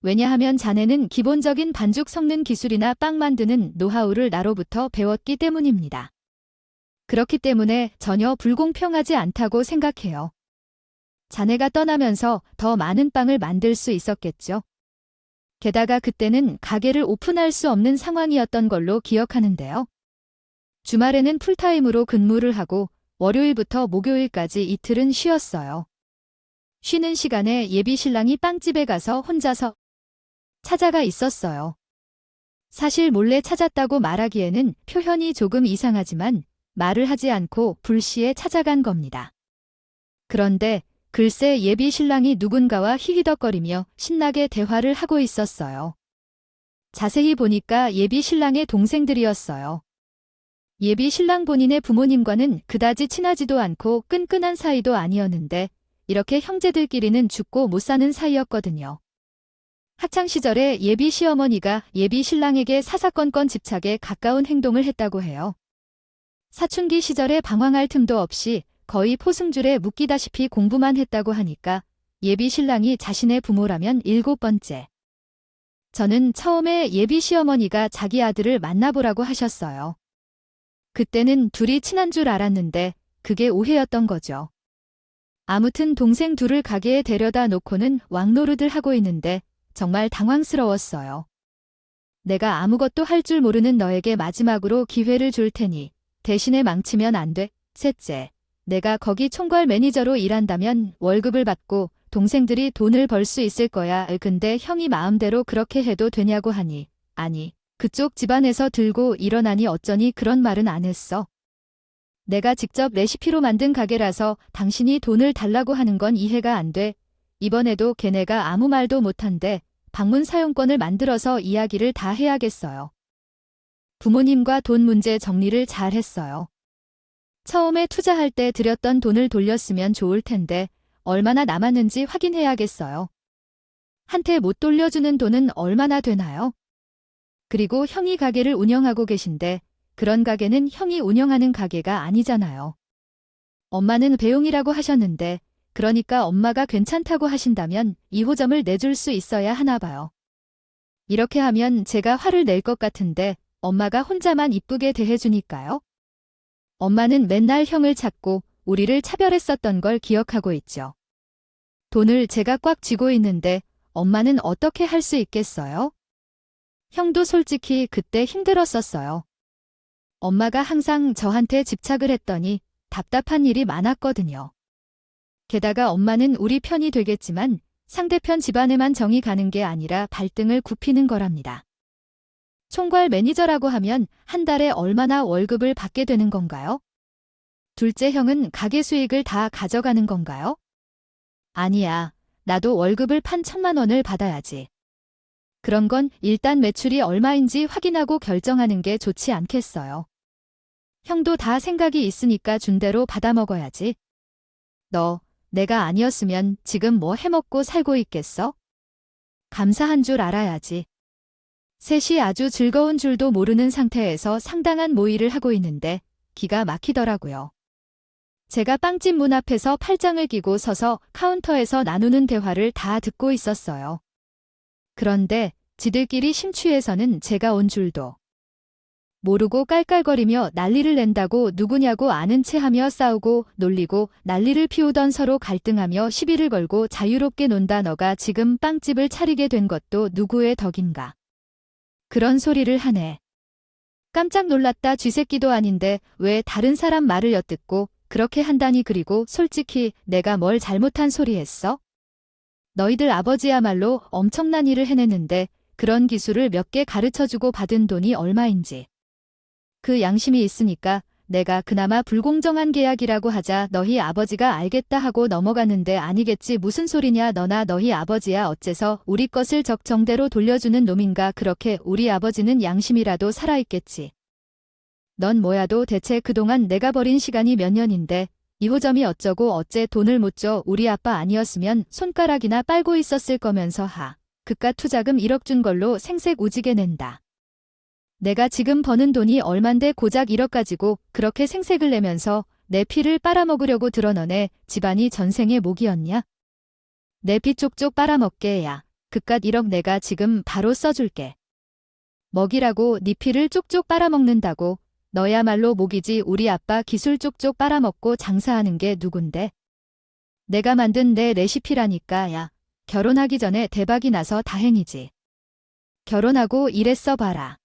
왜냐하면 자네는 기본적인 반죽 섞는 기술이나 빵 만드는 노하우를 나로부터 배웠기 때문입니다. 그렇기 때문에 전혀 불공평하지 않다고 생각해요. 자네가 떠나면서 더 많은 빵을 만들 수 있었겠죠. 게다가 그때는 가게를 오픈할 수 없는 상황이었던 걸로 기억하는데요. 주말에는 풀타임으로 근무를 하고 월요일부터 목요일까지 이틀은 쉬었어요. 쉬는 시간에 예비 신랑이 빵집에 가서 혼자서 찾아가 있었어요. 사실 몰래 찾았다고 말하기에는 표현이 조금 이상하지만 말을 하지 않고 불시에 찾아간 겁니다. 그런데 글쎄 예비 신랑이 누군가와 히히덕거리며 신나게 대화를 하고 있었어요. 자세히 보니까 예비 신랑의 동생들이었어요. 예비 신랑 본인의 부모님과는 그다지 친하지도 않고 끈끈한 사이도 아니었는데 이렇게 형제들끼리는 죽고 못 사는 사이였거든요. 학창시절에 예비 시어머니가 예비 신랑에게 사사건건 집착에 가까운 행동을 했다고 해요. 사춘기 시절에 방황할 틈도 없이 거의 포승줄에 묶이다시피 공부만 했다고 하니까 예비 신랑이 자신의 부모라면 7번째. 저는 처음에 예비 시어머니가 자기 아들을 만나보라고 하셨어요. 그때는 둘이 친한 줄 알았는데 그게 오해였던 거죠. 아무튼 동생 둘을 가게에 데려다 놓고는 왕노릇을 하고 있는데 정말 당황스러웠어요. 내가 아무것도 할 줄 모르는 너에게 마지막으로 기회를 줄 테니 대신에 망치면 안 돼. 셋째, 내가 거기 총괄 매니저로 일한다면 월급을 받고 동생들이 돈을 벌 수 있을 거야. 근데 형이 마음대로 그렇게 해도 되냐고 하니 아니, 그쪽 집안에서 들고 일어나니 어쩌니 그런 말은 안 했어. 내가 직접 레시피로 만든 가게라서 당신이 돈을 달라고 하는 건 이해가 안 돼. 이번에도 걔네가 아무 말도 못한대. 방문 사용권을 만들어서 이야기를 다 해야겠어요. 부모님과 돈 문제 정리를 잘 했어요. 처음에 투자할 때 들였던 돈을 돌렸으면 좋을 텐데 얼마나 남았는지 확인해야겠어요. 한테 못 돌려주는 돈은 얼마나 되나요? 그리고 형이 가게를 운영하고 계신데 그런 가게는 형이 운영하는 가게가 아니잖아요. 엄마는 배용이라고 하셨는데 그러니까 엄마가 괜찮다고 하신다면 2호점을 내줄 수 있어야 하나 봐요. 이렇게 하면 제가 화를 낼 것 같은데 엄마가 혼자만 이쁘게 대해주니까요. 엄마는 맨날 형을 찾고 우리를 차별했었던 걸 기억하고 있죠. 돈을 제가 꽉 쥐고 있는데 엄마는 어떻게 할 수 있겠어요? 형도 솔직히 그때 힘들었었어요. 엄마가 항상 저한테 집착을 했더니 답답한 일이 많았거든요. 게다가 엄마는 우리 편이 되겠지만 상대편 집안에만 정이 가는 게 아니라 발등을 굽히는 거랍니다. 총괄 매니저라고 하면 한 달에 얼마나 월급을 받게 되는 건가요? 둘째 형은 가게 수익을 다 가져가는 건가요? 아니야, 나도 월급을 판 1,000만 원을 받아야지. 그런 건 일단 매출이 얼마인지 확인하고 결정하는 게 좋지 않겠어요. 형도 다 생각이 있으니까 준 대로 받아먹어야지. 너, 내가 아니었으면 지금 뭐 해먹고 살고 있겠어? 감사한 줄 알아야지. 셋이 아주 즐거운 줄도 모르는 상태에서 상당한 모의를 하고 있는데 기가 막히더라고요. 제가 빵집 문 앞에서 팔짱을 끼고 서서 카운터에서 나누는 대화를 다 듣고 있었어요. 그런데 지들끼리 심취해서는 제가 온 줄도 모르고 깔깔거리며 난리를 낸다고 누구냐고 아는 체하며 싸우고 놀리고 난리를 피우던 서로 갈등하며 시비를 걸고 자유롭게 논다. 너가 지금 빵집을 차리게 된 것도 누구의 덕인가. 그런 소리를 하네. 깜짝 놀랐다. 쥐새끼도 아닌데 왜 다른 사람 말을 엿듣고 그렇게 한다니. 그리고 솔직히 내가 뭘 잘못한 소리 했어? 너희들 아버지야말로 엄청난 일을 해냈는데 그런 기술을 몇 개 가르쳐주고 받은 돈이 얼마인지. 그 양심이 있으니까 내가 그나마 불공정한 계약이라고 하자 너희 아버지가 알겠다 하고 넘어갔는데 아니겠지. 무슨 소리냐. 너나 너희 아버지야 어째서 우리 것을 적정대로 돌려주는 놈인가. 그렇게 우리 아버지는 양심이라도 살아있겠지. 넌 뭐야도 대체 그동안 내가 버린 시간이 몇 년인데 2호점이 어쩌고 어째 돈을 못 줘. 우리 아빠 아니었으면 손가락이나 빨고 있었을 거면서 그깟 투자금 1억 준 걸로 생색 오지게 낸다. 내가 지금 버는 돈이 얼만데 고작 1억 가지고 그렇게 생색을 내면서 내 피를 빨아먹으려고 드러너네. 집안이 전생의 목이었냐? 내 피 쪽쪽 빨아먹게. 그깟 1억 내가 지금 바로 써줄게. 먹이라고 네 피를 쪽쪽 빨아먹는다고. 너야말로 목이지. 우리 아빠 기술 쪽쪽 빨아먹고 장사하는 게 누군데? 내가 만든 내 레시피라니까. 결혼하기 전에 대박이 나서 다행이지. 결혼하고 일했어 봐라.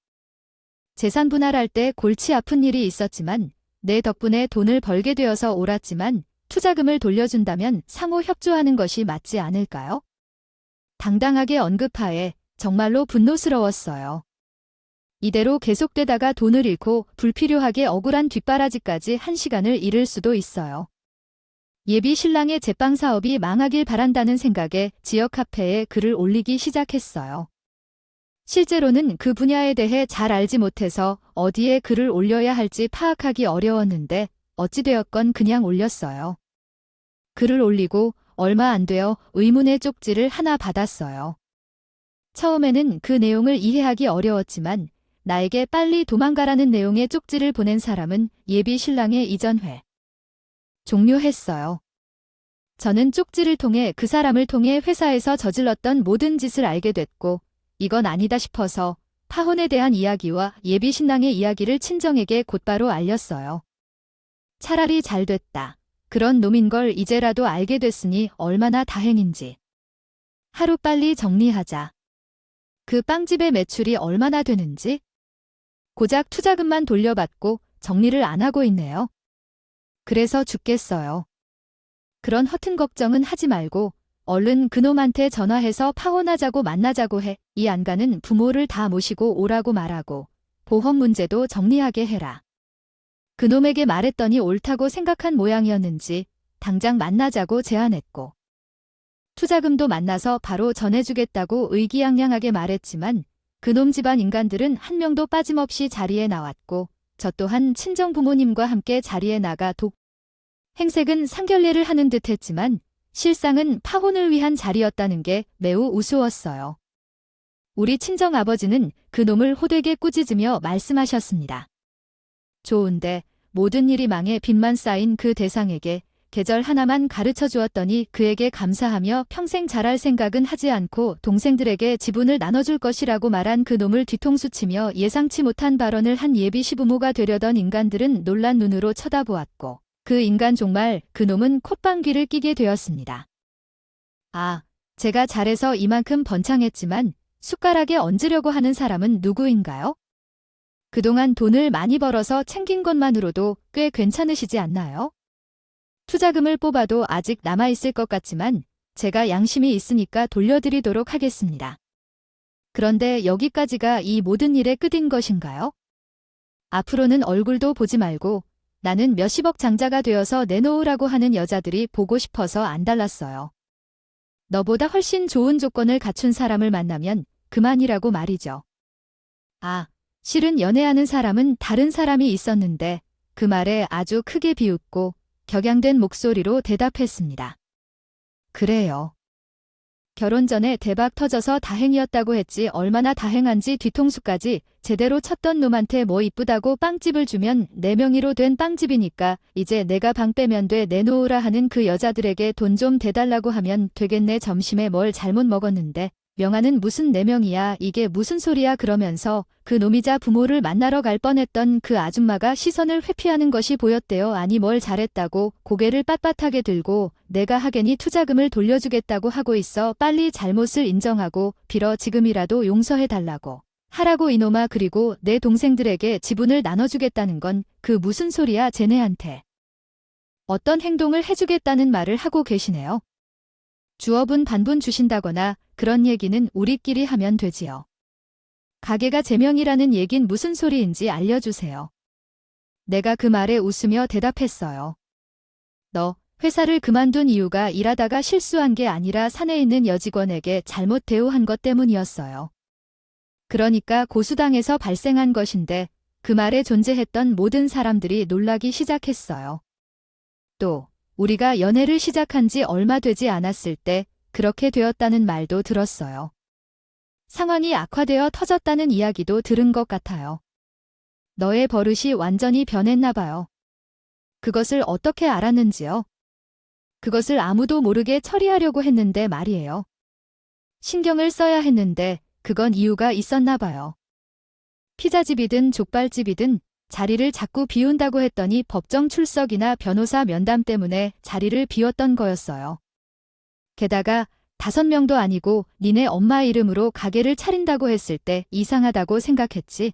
재산 분할할 때 골치 아픈 일이 있었지만 내 덕분에 돈을 벌게 되어서 옳았지만 투자금을 돌려준다면 상호 협조하는 것이 맞지 않을까요? 당당하게 언급하에 정말로 분노스러웠어요. 이대로 계속되다가 돈을 잃고 불필요하게 억울한 뒷바라지까지 1시간을 잃을 수도 있어요. 예비 신랑의 제빵 사업이 망하길 바란다는 생각에 지역 카페에 글을 올리기 시작했어요. 실제로는 그 분야에 대해 잘 알지 못해서 어디에 글을 올려야 할지 파악하기 어려웠는데 어찌되었건 그냥 올렸어요. 글을 올리고 얼마 안 되어 의문의 쪽지를 하나 받았어요. 처음에는 그 내용을 이해하기 어려웠지만 나에게 빨리 도망가라는 내용의 쪽지를 보낸 사람은 예비 신랑의 이전회. 종료했어요. 저는 쪽지를 통해 그 사람을 통해 회사에서 저질렀던 모든 짓을 알게 됐고 이건 아니다 싶어서 파혼에 대한 이야기와 예비 신랑의 이야기를 친정에게 곧바로 알렸어요. 차라리 잘 됐다. 그런 놈인 걸 이제라도 알게 됐으니 얼마나 다행인지. 하루빨리 정리하자. 그 빵집의 매출이 얼마나 되는지? 고작 투자금만 돌려받고 정리를 안 하고 있네요. 그래서 죽겠어요. 그런 허튼 걱정은 하지 말고 얼른 그놈한테 전화해서 파혼하자고 만나자고 해. 이 안가는 부모를 다 모시고 오라고 말하고 보험 문제도 정리하게 해라. 그놈에게 말했더니 옳다고 생각한 모양이었는지 당장 만나자고 제안했고 투자금도 만나서 바로 전해주겠다고 의기양양하게 말했지만 그놈 집안 인간들은 한 명도 빠짐없이 자리에 나왔고 저 또한 친정 부모님과 함께 자리에 나가 행색은 상견례를 하는 듯 했지만 실상은 파혼을 위한 자리였다는 게 매우 우스웠어요. 우리 친정아버지는 그놈을 호되게 꾸짖으며 말씀하셨습니다. 좋은데 모든 일이 망해 빚만 쌓인 그 대상에게 계절 하나만 가르쳐 주었더니 그에게 감사하며 평생 잘할 생각은 하지 않고 동생들에게 지분을 나눠줄 것이라고 말한 그놈을 뒤통수 치며 예상치 못한 발언을 한 예비 시부모가 되려던 인간들은 놀란 눈으로 쳐다보았고 그 인간 종말 그놈은 콧방귀를 끼게 되었습니다. 제가 잘해서 이만큼 번창했지만 숟가락에 얹으려고 하는 사람은 누구인가요? 그동안 돈을 많이 벌어서 챙긴 것만으로도 꽤 괜찮으시지 않나요? 투자금을 뽑아도 아직 남아있을 것 같지만 제가 양심이 있으니까 돌려드리도록 하겠습니다. 그런데 여기까지가 이 모든 일의 끝인 것인가요? 앞으로는 얼굴도 보지 말고 나는 몇십억 장자가 되어서 내놓으라고 하는 여자들이 보고 싶어서 안 달랐어요. 너보다 훨씬 좋은 조건을 갖춘 사람을 만나면 그만이라고 말이죠. 실은 연애하는 사람은 다른 사람이 있었는데 그 말에 아주 크게 비웃고 격양된 목소리로 대답했습니다. 그래요. 결혼 전에 대박 터져서 다행이었다고 했지 얼마나 다행한지 뒤통수까지 제대로 쳤던 놈한테 뭐 이쁘다고 빵집을 주면 내 명의로 된 빵집이니까 이제 내가 방 빼면 돼 내놓으라 하는 그 여자들에게 돈 좀 대달라고 하면 되겠네. 점심에 뭘 잘못 먹었는데 명함은 무슨 내 명이야 이게 무슨 소리야 그러면서 그 놈이자 부모를 만나러 갈 뻔했던 그 아줌마가 시선을 회피하는 것이 보였대요. 아니 뭘 잘했다고 고개를 빳빳하게 들고 내가 하겠니 투자금을 돌려주겠다고 하고 있어. 빨리 잘못을 인정하고 빌어 지금이라도 용서해달라고 하라고 이놈아. 그리고 내 동생들에게 지분을 나눠주겠다는 건 그 무슨 소리야 쟤네한테. 어떤 행동을 해주겠다는 말을 하고 계시네요. 주업은 반분 주신다거나 그런 얘기는 우리끼리 하면 되지요. 가게가 제 명이라는 얘긴 무슨 소리인지 알려주세요. 내가 그 말에 웃으며 대답했어요. 너 회사를 그만둔 이유가 일하다가 실수한 게 아니라 사내에 있는 여직원에게 잘못 대우한 것 때문이었어요. 그러니까 고수당에서 발생한 것인데 그 말에 존재했던 모든 사람들이 놀라기 시작했어요. 또 우리가 연애를 시작한 지 얼마 되지 않았을 때 그렇게 되었다는 말도 들었어요. 상황이 악화되어 터졌다는 이야기도 들은 것 같아요. 너의 버릇이 완전히 변했나 봐요. 그것을 어떻게 알았는지요? 그것을 아무도 모르게 처리하려고 했는데 말이에요. 신경을 써야 했는데 그건 이유가 있었나 봐요. 피자집이든 족발집이든 자리를 자꾸 비운다고 했더니 법정 출석이나 변호사 면담 때문에 자리를 비웠던 거였어요. 게다가 5명도 아니고 니네 엄마 이름으로 가게를 차린다고 했을 때 이상하다고 생각했지.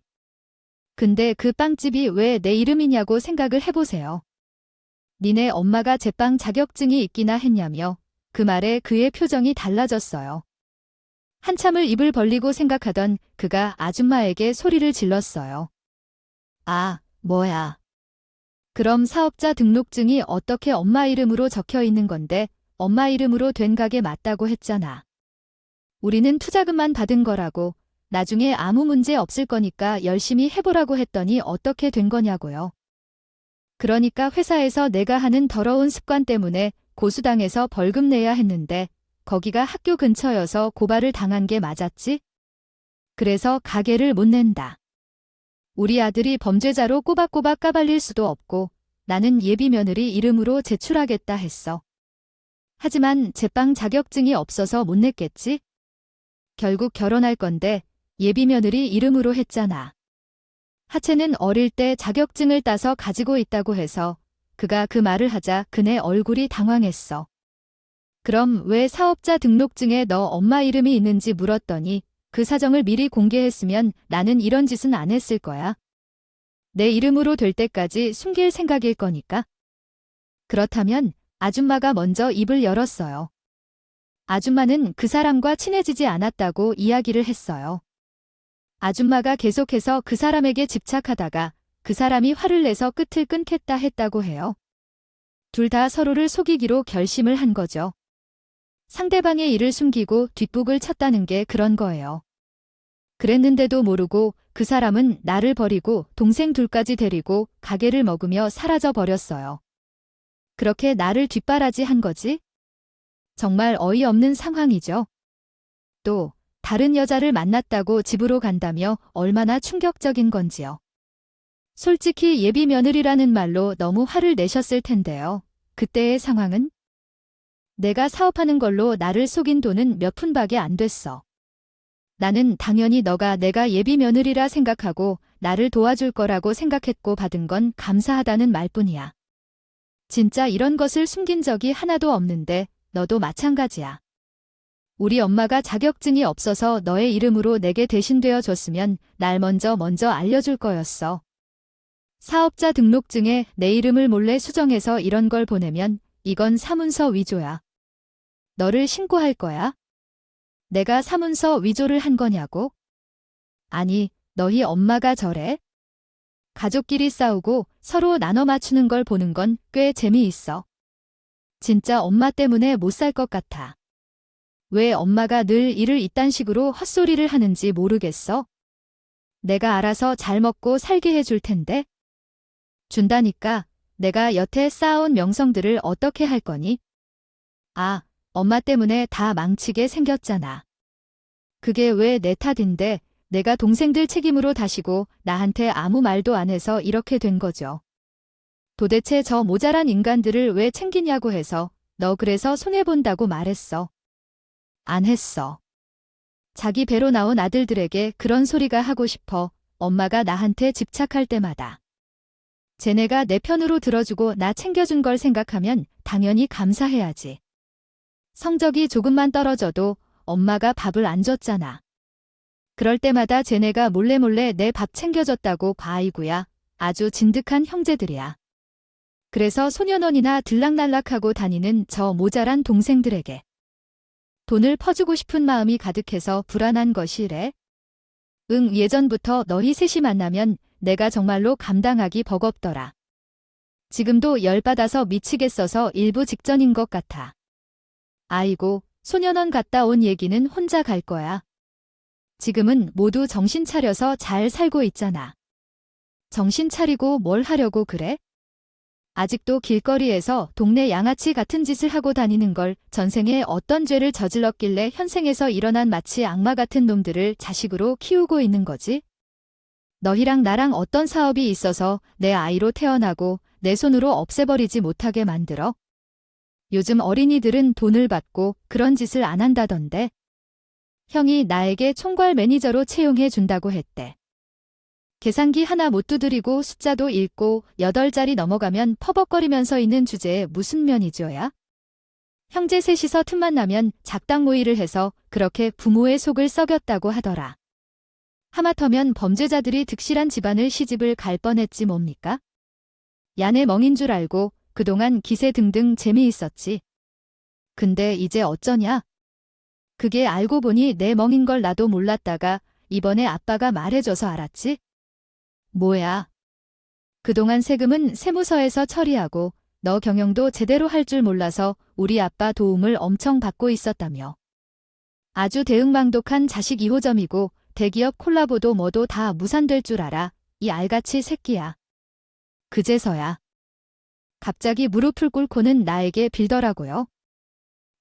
근데 그 빵집이 왜 내 이름이냐고 생각을 해보세요. 니네 엄마가 제빵 자격증이 있기나 했냐며 그 말에 그의 표정이 달라졌어요. 한참을 입을 벌리고 생각하던 그가 아줌마에게 소리를 질렀어요. 아, 뭐야. 그럼 사업자 등록증이 어떻게 엄마 이름으로 적혀 있는 건데 엄마 이름으로 된 가게 맞다고 했잖아. 우리는 투자금만 받은 거라고 나중에 아무 문제 없을 거니까 열심히 해보라고 했더니 어떻게 된 거냐고요. 그러니까 회사에서 내가 하는 더러운 습관 때문에 고수당해서 벌금 내야 했는데 거기가 학교 근처여서 고발을 당한 게 맞았지? 그래서 가게를 못 낸다. 우리 아들이 범죄자로 꼬박꼬박 까발릴 수도 없고 나는 예비 며느리 이름으로 제출하겠다 했어. 하지만 제빵 자격증이 없어서 못 냈겠지? 결국 결혼할 건데 예비 며느리 이름으로 했잖아. 하채는 어릴 때 자격증을 따서 가지고 있다고 해서 그가 그 말을 하자 그네 얼굴이 당황했어. 그럼 왜 사업자 등록증에 너 엄마 이름이 있는지 물었더니 그 사정을 미리 공개했으면 나는 이런 짓은 안 했을 거야. 내 이름으로 될 때까지 숨길 생각일 거니까. 그렇다면 아줌마가 먼저 입을 열었어요. 아줌마는 그 사람과 친해지지 않았다고 이야기를 했어요. 아줌마가 계속해서 그 사람에게 집착하다가 그 사람이 화를 내서 끝을 끊겠다 했다고 해요. 둘 다 서로를 속이기로 결심을 한 거죠. 상대방의 일을 숨기고 뒷북을 쳤다는 게 그런 거예요. 그랬는데도 모르고 그 사람은 나를 버리고 동생 둘까지 데리고 가게를 먹으며 사라져 버렸어요. 그렇게 나를 뒷바라지한 거지? 정말 어이없는 상황이죠. 또 다른 여자를 만났다고 집으로 간다며 얼마나 충격적인 건지요. 솔직히 예비 며느리라는 말로 너무 화를 내셨을 텐데요. 그때의 상황은? 내가 사업하는 걸로 나를 속인 돈은 몇 푼밖에 안 됐어. 나는 당연히 너가 내가 예비 며느리라 생각하고 나를 도와줄 거라고 생각했고 받은 건 감사하다는 말뿐이야. 진짜 이런 것을 숨긴 적이 하나도 없는데 너도 마찬가지야. 우리 엄마가 자격증이 없어서 너의 이름으로 내게 대신 되어줬으면 날 먼저 알려줄 거였어. 사업자 등록증에 내 이름을 몰래 수정해서 이런 걸 보내면 이건 사문서 위조야. 너를 신고할 거야? 내가 사문서 위조를 한 거냐고? 아니, 너희 엄마가 저래? 가족끼리 싸우고 서로 나눠 맞추는 걸 보는 건 꽤 재미있어. 진짜 엄마 때문에 못 살 것 같아. 왜 엄마가 늘 일을 이딴 식으로 헛소리를 하는지 모르겠어? 내가 알아서 잘 먹고 살게 해줄 텐데? 준다니까 내가 여태 쌓아온 명성들을 어떻게 할 거니? 아, 엄마 때문에 다 망치게 생겼잖아. 그게 왜 내 탓인데 내가 동생들 책임으로 다시고 나한테 아무 말도 안 해서 이렇게 된 거죠. 도대체 저 모자란 인간들을 왜 챙기냐고 해서 너 그래서 손해본다고 말했어. 안 했어. 자기 배로 나온 아들들에게 그런 소리가 하고 싶어 엄마가 나한테 집착할 때마다. 쟤네가 내 편으로 들어주고 나 챙겨준 걸 생각하면 당연히 감사해야지. 성적이 조금만 떨어져도 엄마가 밥을 안 줬잖아. 그럴 때마다 쟤네가 몰래 내 밥 챙겨줬다고 아이구야. 아주 진득한 형제들이야. 그래서 소년원이나 들락날락하고 다니는 저 모자란 동생들에게 돈을 퍼주고 싶은 마음이 가득해서 불안한 것이래. 응, 예전부터 너희 셋이 만나면 내가 정말로 감당하기 버겁더라. 지금도 열받아서 미치겠어서 일부 직전인 것 같아. 아이고, 소년원 갔다 온 얘기는 혼자 갈 거야. 지금은 모두 정신 차려서 잘 살고 있잖아. 정신 차리고 뭘 하려고 그래? 아직도 길거리에서 동네 양아치 같은 짓을 하고 다니는 걸 전생에 어떤 죄를 저질렀길래 현생에서 일어난 마치 악마 같은 놈들을 자식으로 키우고 있는 거지? 너희랑 나랑 어떤 사업이 있어서 내 아이로 태어나고 내 손으로 없애버리지 못하게 만들어? 요즘 어린이들은 돈을 받고 그런 짓을 안 한다던데. 형이 나에게 총괄 매니저로 채용해 준다고 했대. 계산기 하나 못 두드리고 숫자도 읽고 8자리 넘어가면 퍼벅거리면서 있는 주제에 무슨 매니저야? 형제 셋이서 틈만 나면 작당 모의를 해서 그렇게 부모의 속을 썩였다고 하더라. 하마터면 범죄자들이 득실한 집안을 시집을 갈 뻔했지 뭡니까? 야네 멍인 줄 알고 그동안 기세 등등 재미있었지. 근데 이제 어쩌냐? 그게 알고 보니 내 멍인 걸 나도 몰랐다가 이번에 아빠가 말해줘서 알았지? 뭐야? 그동안 세금은 세무서에서 처리하고 너 경영도 제대로 할 줄 몰라서 우리 아빠 도움을 엄청 받고 있었다며. 아주 대응망독한 자식 2호점이고 대기업 콜라보도 뭐도 다 무산될 줄 알아. 이 알같이 새끼야. 그제서야. 갑자기 무릎을 꿇고는 나에게 빌더라고요.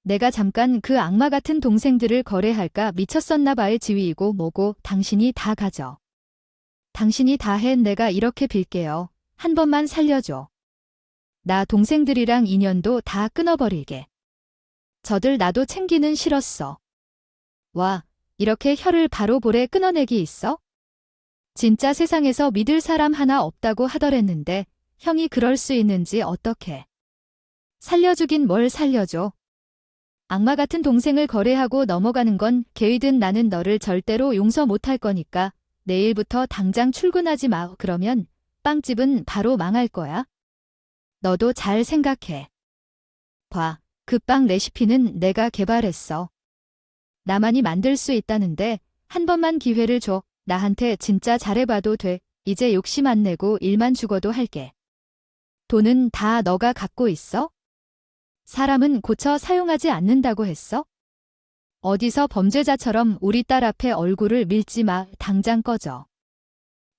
내가 잠깐 그 악마 같은 동생들을 거래할까 미쳤었나 봐의 지위이고 뭐고 당신이 다 가져. 당신이 다 해 내가 이렇게 빌게요. 한 번만 살려줘. 나 동생들이랑 인연도 다 끊어버리게. 저들 나도 챙기는 싫었어. 와, 이렇게 혀를 바로 볼에 끊어내기 있어? 진짜 세상에서 믿을 사람 하나 없다고 하더랬는데 형이 그럴 수 있는지 어떡해. 살려주긴 뭘 살려줘. 악마 같은 동생을 거래하고 넘어가는 건 개이든 나는 너를 절대로 용서 못할 거니까 내일부터 당장 출근하지 마. 그러면 빵집은 바로 망할 거야. 너도 잘 생각해. 봐, 그 빵 레시피는 내가 개발했어. 나만이 만들 수 있다는데 한 번만 기회를 줘. 나한테 진짜 잘해봐도 돼. 이제 욕심 안 내고 일만 죽어도 할게. 돈은 다 너가 갖고 있어? 사람은 고쳐 사용하지 않는다고 했어? 어디서 범죄자처럼 우리 딸 앞에 얼굴을 밀지 마. 당장 꺼져.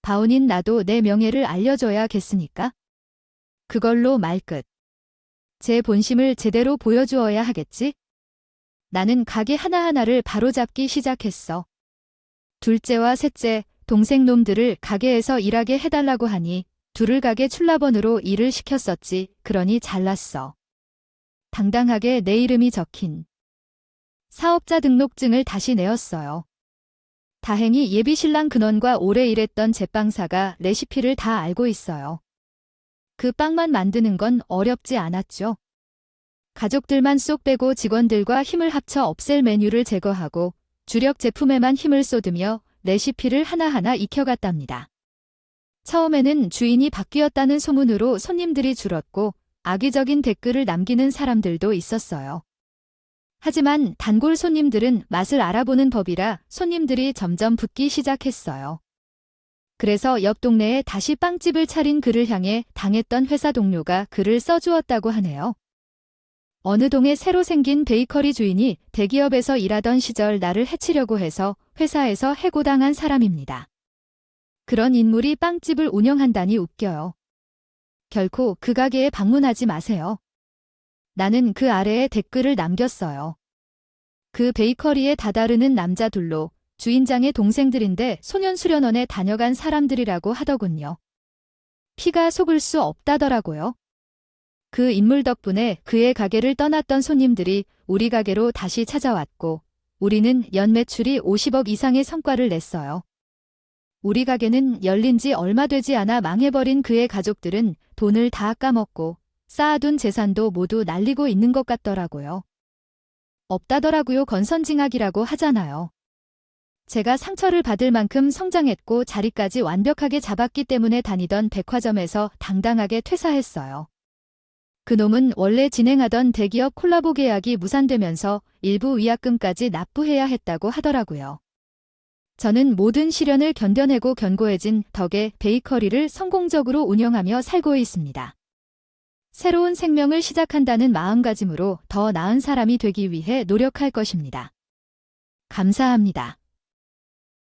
바운인 나도 내 명예를 알려줘야겠으니까. 그걸로 말끝. 제 본심을 제대로 보여주어야 하겠지? 나는 가게 하나하나를 바로잡기 시작했어. 둘째와 셋째, 동생 놈들을 가게에서 일하게 해달라고 하니 둘을 가게 출납원으로 일을 시켰었지. 그러니 잘났어. 당당하게 내 이름이 적힌 사업자 등록증을 다시 내었어요. 다행히 예비신랑 근원과 오래 일했던 제빵사가 레시피를 다 알고 있어요. 그 빵만 만드는 건 어렵지 않았죠. 가족들만 쏙 빼고 직원들과 힘을 합쳐 없앨 메뉴를 제거하고 주력 제품에만 힘을 쏟으며 레시피를 하나하나 익혀갔답니다. 처음에는 주인이 바뀌었다는 소문으로 손님들이 줄었고 악의적인 댓글을 남기는 사람들도 있었어요. 하지만 단골 손님들은 맛을 알아보는 법이라 손님들이 점점 붙기 시작했어요. 그래서 옆 동네에 다시 빵집을 차린 그를 향해 당했던 회사 동료가 글을 써주었다고 하네요. 어느 동에 새로 생긴 베이커리 주인이 대기업에서 일하던 시절 나를 해치려고 해서 회사에서 해고당한 사람입니다. 그런 인물이 빵집을 운영한다니 웃겨요. 결코 그 가게에 방문하지 마세요. 나는 그 아래에 댓글을 남겼어요. 그 베이커리에 다다르는 남자 둘로 주인장의 동생들인데 소년수련원에 다녀간 사람들이라고 하더군요. 피가 속을 수 없다더라고요. 그 인물 덕분에 그의 가게를 떠났던 손님들이 우리 가게로 다시 찾아왔고 우리는 연 매출이 50억 이상의 성과를 냈어요. 우리 가게는 열린 지 얼마 되지 않아 망해버린 그의 가족들은 돈을 다 까먹고 쌓아둔 재산도 모두 날리고 있는 것 같더라고요. 없다더라고요. 건선징악이라고 하잖아요. 제가 상처를 받을 만큼 성장했고 자리까지 완벽하게 잡았기 때문에 다니던 백화점에서 당당하게 퇴사했어요. 그놈은 원래 진행하던 대기업 콜라보 계약이 무산되면서 일부 위약금까지 납부해야 했다고 하더라고요. 저는 모든 시련을 견뎌내고 견고해진 덕에 베이커리를 성공적으로 운영하며 살고 있습니다. 새로운 생명을 시작한다는 마음가짐으로 더 나은 사람이 되기 위해 노력할 것입니다. 감사합니다.